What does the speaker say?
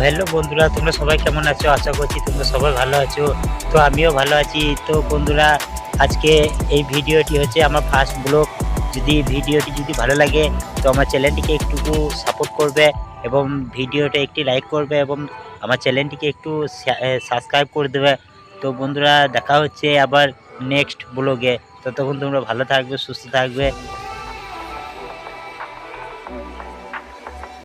Hello বন্ধুরা, তোমরা সবাই কেমন আছো? আশা করছি তোমরা সবাই ভালো আছো। তো আমিও ভালো আছি। তো বন্ধুরা, আজকে এই ভিডিওটি হচ্ছে আমার ফার্স্ট ব্লগ। ভিডিওটি যদি ভালো লাগে তো আমার চ্যানেলটিকে একটু সাপোর্ট করবে এবং ভিডিওটা একটি লাইক করবে এবং আমার চ্যানেলটিকে একটু সাবস্ক্রাইব করে দেবে। তো বন্ধুরা, দেখা হচ্ছে আবার নেক্সট ব্লগে। ততক্ষণ তোমরা ভালো থাকবে, সুস্থ থাকবে।